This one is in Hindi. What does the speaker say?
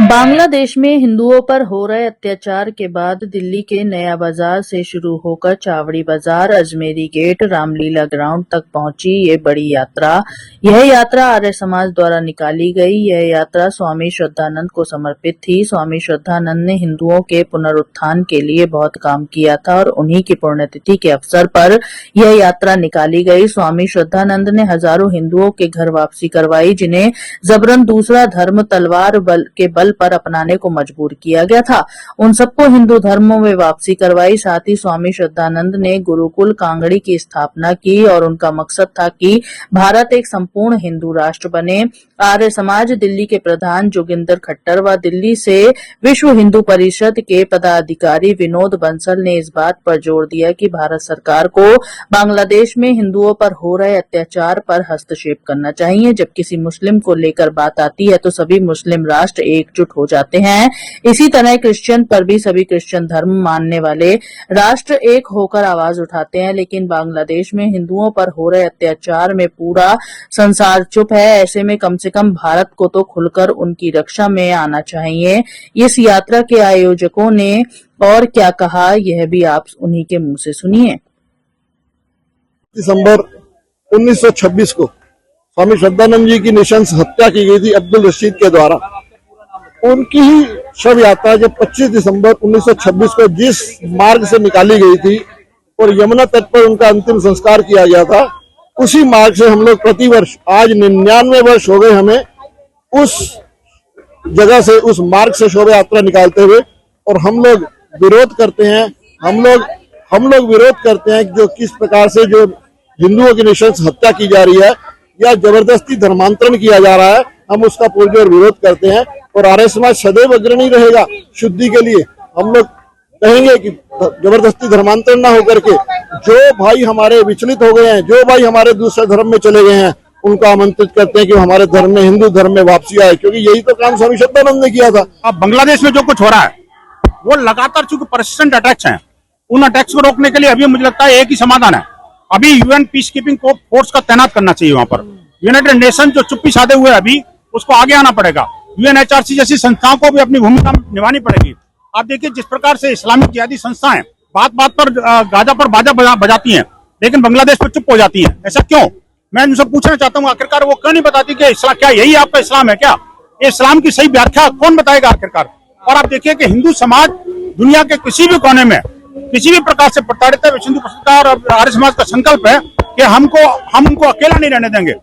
बांग्लादेश में हिंदुओं पर हो रहे अत्याचार के बाद दिल्ली के नया बाजार से शुरू होकर चावड़ी बाजार, अजमेरी गेट, रामलीला ग्राउंड तक पहुंची ये बड़ी यात्रा। यह यात्रा आर्य समाज द्वारा निकाली गई। यह यात्रा स्वामी श्रद्धानंद को समर्पित थी। स्वामी श्रद्धानंद ने हिंदुओं के पुनरुत्थान के लिए बहुत काम किया था और उन्हीं की पुण्यतिथि के अवसर पर यह यात्रा निकाली गई। स्वामी श्रद्धानंद ने हजारों हिंदुओं के घर वापसी करवाई, जिन्हें जबरन दूसरा धर्म तलवार के बल पर अपनाने को मजबूर किया गया था। उन सबको हिंदू धर्म में वापसी करवाई। साथ ही स्वामी श्रद्धानंद ने गुरुकुल कांगड़ी की स्थापना की और उनका मकसद था कि भारत एक संपूर्ण हिंदू राष्ट्र बने। आर्य समाज दिल्ली के प्रधान जोगिंदर खट्टर व दिल्ली से विश्व हिंदू परिषद के पदाधिकारी विनोद बंसल ने इस बात पर जोर दिया कि भारत सरकार को बांग्लादेश में हिंदुओं पर हो रहे अत्याचार पर हस्तक्षेप करना चाहिए। जब किसी मुस्लिम को लेकर बात आती है तो सभी मुस्लिम राष्ट्र एकजुट हो जाते हैं। इसी तरह क्रिश्चियन पर भी सभी क्रिश्चियन धर्म मानने वाले राष्ट्र एक होकर आवाज उठाते हैं। लेकिन बांग्लादेश में हिंदुओं पर हो रहे अत्याचार में पूरा संसार चुप है। ऐसे में कम से कम भारत को तो खुलकर उनकी रक्षा में आना चाहिए। इस यात्रा के आयोजकों ने और क्या कहा, यह भी आप उन्हीं के मुंह से सुनिए। दिसंबर 1926 को स्वामी श्रद्धानंद जी की नृशंस हत्या की गई थी अब्दुल रशीद के द्वारा। उनकी ही शव यात्रा जब 25 दिसंबर 1926 को जिस मार्ग से निकाली गई थी और यमुना तट पर उनका अंतिम संस्कार किया गया था, उसी मार्ग से हम लोग प्रतिवर्ष, आज 99 वर्ष हो गए हमें उस जगह से, उस मार्ग से शोभा यात्रा निकालते हुए। और हम लोग विरोध करते हैं, हम लोग विरोध करते हैं जो किस प्रकार से जो हिंदुओं की नृशंस हत्या की जा रही है या जबरदस्ती धर्मांतरण किया जा रहा है, हम उसका पूरी विरोध करते हैं। और आर्य समाज सदैव अग्रणी रहेगा शुद्धि के लिए। हम लोग कहेंगे कि जबरदस्ती धर्मांतरण न होकर के जो भाई हमारे विचलित हो गए हैं, जो भाई हमारे दूसरे धर्म में चले गए हैं, उनको आमंत्रित करते हैं कि हमारे धर्म में, हिंदू धर्म में वापसी आए, क्योंकि यही तो काम स्वामी श्रद्धानंद ने किया था। अब बांग्लादेश में जो कुछ हो रहा है वो लगातार चूंकि परसिस्टेंट अटैक्स हैं, उन अटैक्स को रोकने के लिए अभी मुझे लगता है एक ही समाधान है, अभी यूएन पीस कीपिंग फोर्स का तैनात करना चाहिए वहां पर। यूनाइटेड नेशन जो चुप्पी साधे हुए अभी, उसको आगे आना पड़ेगा। यूएनएचआरसी जैसी संस्थाओं को भी अपनी भूमिका निभानी पड़ेगी। आप देखिए जिस प्रकार से इस्लामिक जिहादी संस्थाएं बात बात पर गाजा पर बाजा बजाती हैं, लेकिन बांग्लादेश में चुप हो जाती हैं। ऐसा क्यों? मैं उनसे पूछना चाहता हूँ, आखिरकार वो क्यों नहीं बताती कि इस्लाम क्या यही आपका इस्लाम है क्या? ये इस्लाम की सही व्याख्या कौन बताएगा आखिरकार? और आप देखिए कि हिंदू समाज दुनिया के किसी भी कोने में किसी भी प्रकार से प्रताड़ित है। विश्व हिंदू परिषद और आर्य समाज का संकल्प है कि हम उनको अकेला नहीं रहने देंगे।